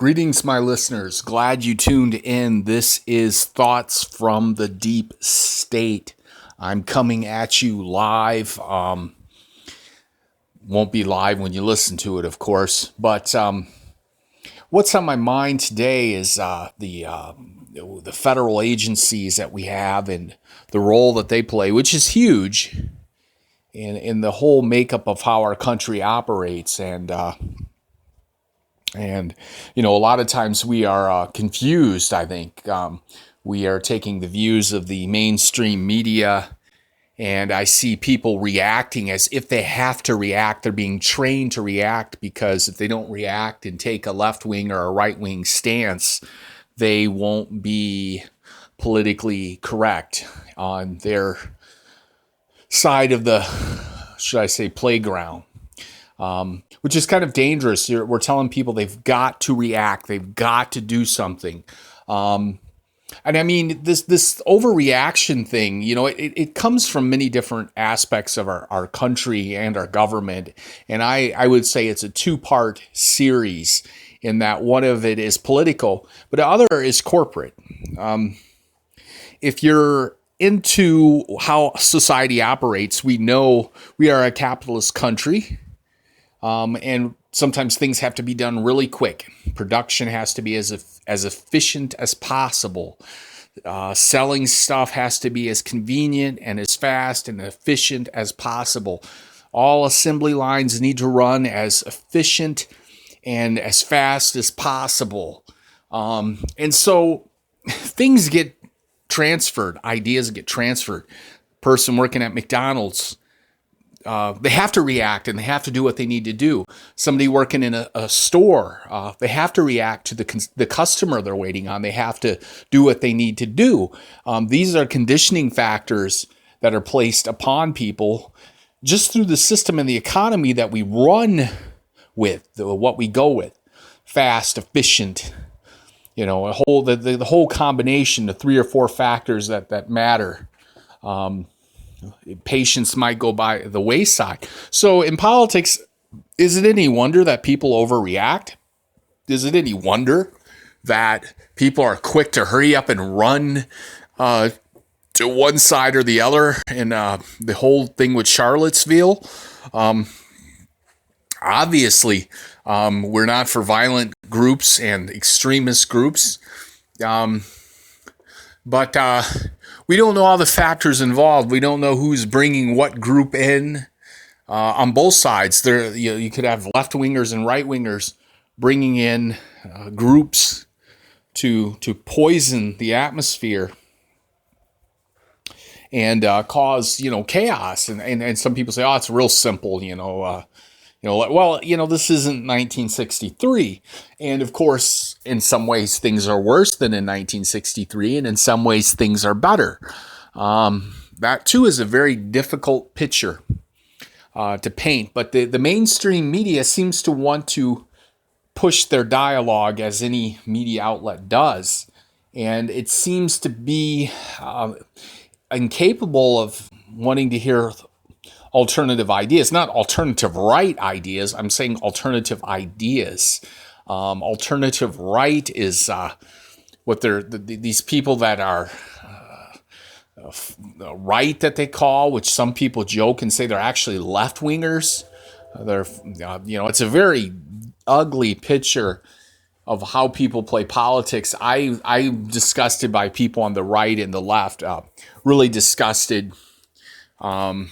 Greetings, my listeners. Glad you tuned in. This is Thoughts from the Deep State. I'm coming at you live. Won't be live when you listen to it, of course. But what's on my mind today is the federal agencies that we have and the role that they play, which is huge in the whole makeup of how our country operates. And, you know, a lot of times we are confused, I think. We are taking the views of the mainstream media, and I see people reacting as if they have to react. They're being trained to react because if they don't react and take a left-wing or a right-wing stance, they won't be politically correct on their side of the, should I say, playground. Which is kind of dangerous. We're telling people they've got to react. They've got to do something. And I mean, this overreaction thing, you know, it comes from many different aspects of our country and our government. And I would say it's a two-part series in that one of it is political, but the other is corporate. If you're into how society operates, we know we are a capitalist country. And sometimes things have to be done really quick. Production has to be as efficient as possible. Selling stuff has to be as convenient and as fast and efficient as possible. All assembly lines need to run as efficient and as fast as possible. And so things get transferred. Ideas get transferred. Person working at McDonald's, they have to react and they have to do what they need to do. Somebody working in a store, they have to react to the customer they're waiting on. They have to do what they need to do. These are conditioning factors that are placed upon people just through the system and the economy that we run with, what we go with. Fast, efficient, you know, the whole combination, the 3 or 4 factors that matter. Patience might go by the wayside. So in politics, is it any wonder that people overreact? Is it any wonder that people are quick to hurry up and run to one side or the other? And the whole thing with Charlottesville, obviously, we're not for violent groups and extremist groups. But we don't know all the factors involved. We don't know who's bringing what group in on both sides. There, you could have left-wingers and right-wingers bringing in groups to poison the atmosphere and cause chaos. And some people say, oh, it's real simple, this isn't 1963. And of course, in some ways, things are worse than in 1963. And in some ways, things are better. That, too, is a very difficult picture to paint. But the mainstream media seems to want to push their dialogue, as any media outlet does. And it seems to be incapable of wanting to hear alternative ideas, not alternative right ideas. I'm saying alternative ideas. Alternative right is what these people that are right that they call, which some people joke and say they're actually left wingers. It's a very ugly picture of how people play politics. I'm disgusted by people on the right and the left. Really disgusted. But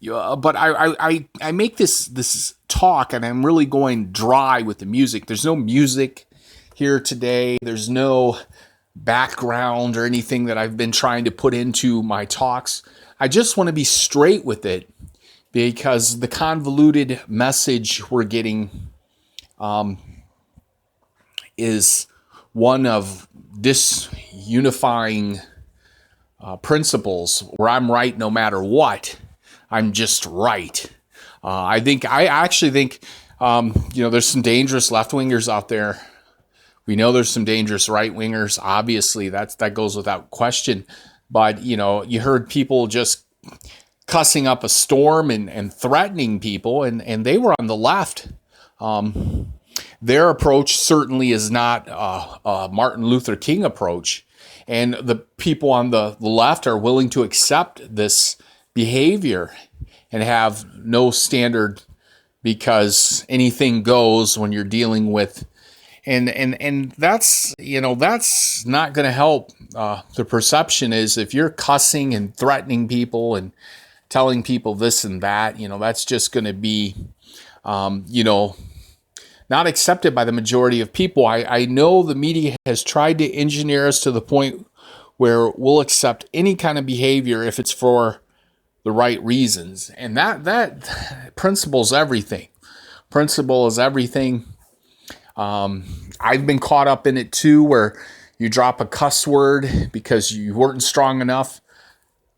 I make this talk, and I'm really going dry with the music. There's no music here today. There's no background or anything that I've been trying to put into my talks. I just want to be straight with it because the convoluted message we're getting is one of disunifying principles where I'm right no matter what. I'm just right. I actually think there's some dangerous left-wingers out there. We know there's some dangerous right-wingers. Obviously, that goes without question. But, you heard people just cussing up a storm and threatening people, and they were on the left. Their approach certainly is not a Martin Luther King approach. And the people on the left are willing to accept this behavior and have no standard because anything goes when you're dealing with, and that's, that's not going to help. The perception is if you're cussing and threatening people and telling people this and that, that's just going to be, not accepted by the majority of people. I know the media has tried to engineer us to the point where we'll accept any kind of behavior if it's for the right reasons. And that principle is everything. Principle is everything. I've been caught up in it too, where you drop a cuss word because you weren't strong enough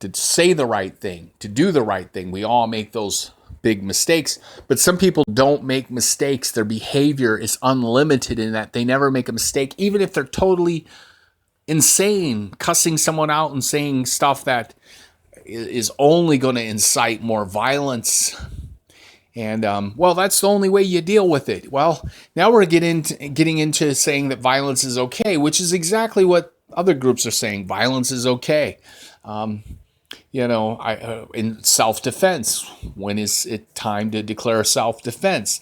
to say the right thing, to do the right thing. We all make those big mistakes, but some people don't make mistakes. Their behavior is unlimited in that they never make a mistake, even if they're totally insane, cussing someone out and saying stuff that is only going to incite more violence. And, that's the only way you deal with it. Well, now we're getting into saying that violence is okay, which is exactly what other groups are saying. Violence is okay. In self-defense, when is it time to declare self-defense?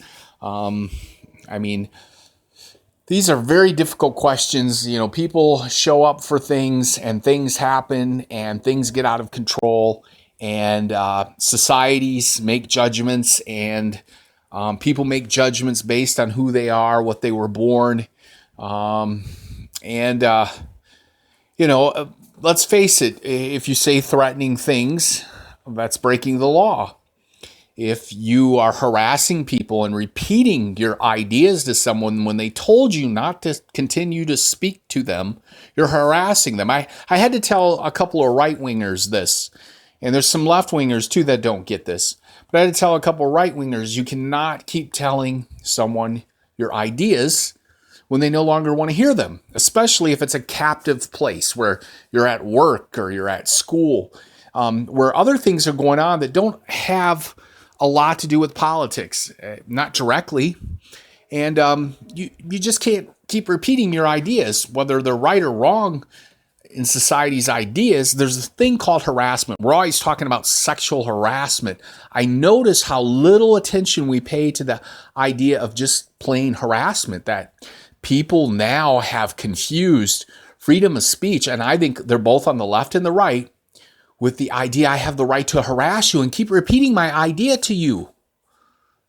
These are very difficult questions. People show up for things and things happen and things get out of control, and societies make judgments, and people make judgments based on who they are, what they were born. Let's face it, if you say threatening things, that's breaking the law. If you are harassing people and repeating your ideas to someone when they told you not to continue to speak to them, you're harassing them. I had to tell a couple of right-wingers this, and there's some left-wingers too that don't get this. But I had to tell a couple of right-wingers, you cannot keep telling someone your ideas when they no longer want to hear them, especially if it's a captive place where you're at work or you're at school, where other things are going on that don't have a lot to do with politics, not directly. And you just can't keep repeating your ideas, whether they're right or wrong in society's ideas. There's a thing called harassment. We're always talking about sexual harassment. I notice how little attention we pay to the idea of just plain harassment, that people now have confused freedom of speech, and I think they're both on the left and the right, with the idea I have the right to harass you and keep repeating my idea to you.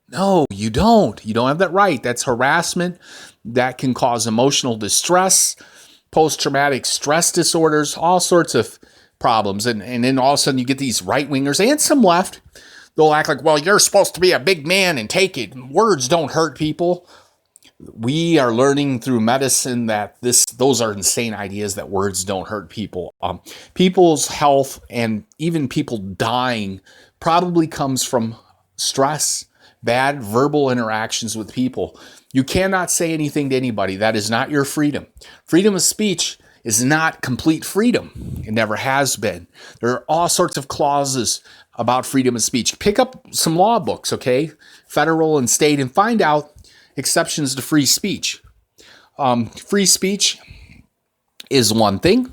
No, you don't. You don't have that right. That's harassment. That can cause emotional distress, post-traumatic stress disorders, all sorts of problems. And then all of a sudden you get these right-wingers and some left. They'll act like, well, you're supposed to be a big man and take it. Words don't hurt people. We are learning through medicine that those are insane ideas, that words don't hurt people. People's health and even people dying probably comes from stress, bad verbal interactions with people. You cannot say anything to anybody. That is not your freedom. Freedom of speech is not complete freedom. It never has been. There are all sorts of clauses about freedom of speech. Pick up some law books, okay? Federal and state, and find out exceptions to free speech. Free speech is one thing.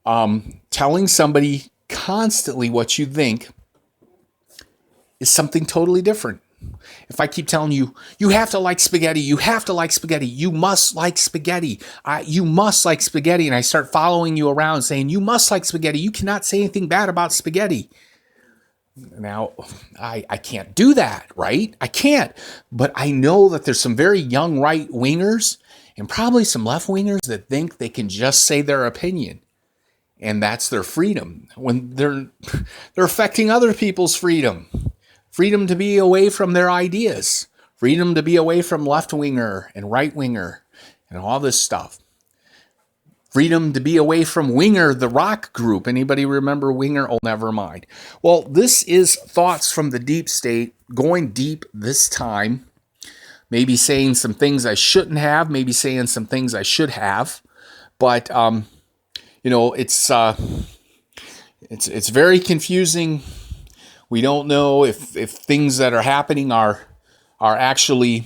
Telling somebody constantly what you think is something totally different. If I keep telling you, you have to like spaghetti, you have to like spaghetti, you must like spaghetti, you must like spaghetti, and I start following you around saying, you must like spaghetti, you cannot say anything bad about spaghetti. Now, I can't do that, right? I can't. But I know that there's some very young right-wingers and probably some left-wingers that think they can just say their opinion. And that's their freedom. When they're affecting other people's freedom. Freedom to be away from their ideas. Freedom to be away from left-winger and right-winger and all this stuff. Freedom to be away from Winger, the rock group. Anybody remember Winger? Oh, never mind. Well, this is Thoughts from the Deep State, going deep this time. Maybe saying some things I shouldn't have, maybe saying some things I should have. But, it's very confusing. We don't know if things that are happening are actually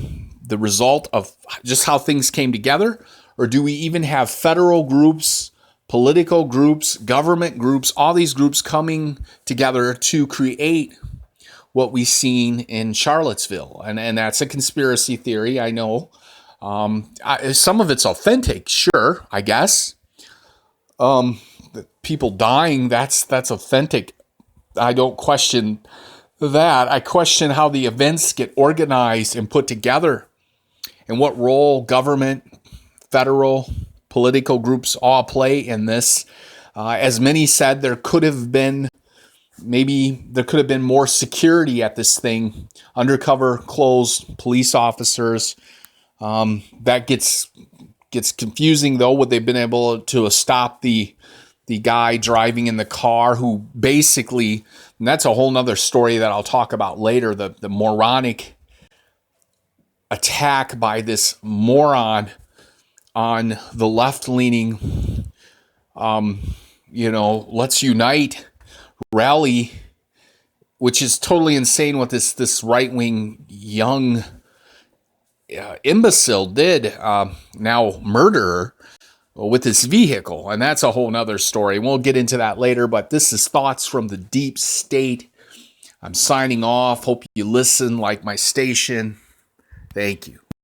the result of just how things came together? Or do we even have federal groups, political groups, government groups, all these groups coming together to create what we've seen in Charlottesville? And that's a conspiracy theory, I know. Some of it's authentic, sure, I guess. People dying, that's authentic. I don't question that. I question how the events get organized and put together, and what role government, federal, political groups all play in this. As many said, there could have been more security at this thing, undercover closed police officers. That gets confusing, though. Would they have been able to stop the guy driving in the car who basically, and that's a whole nother story that I'll talk about later, the moronic attack by this moron on the left-leaning, let's unite rally, which is totally insane what this right-wing young imbecile did, now murderer, with his vehicle. And that's a whole nother story. We'll get into that later, but this is Thoughts from the Deep State. I'm signing off. Hope you listen, like my station. Thank you.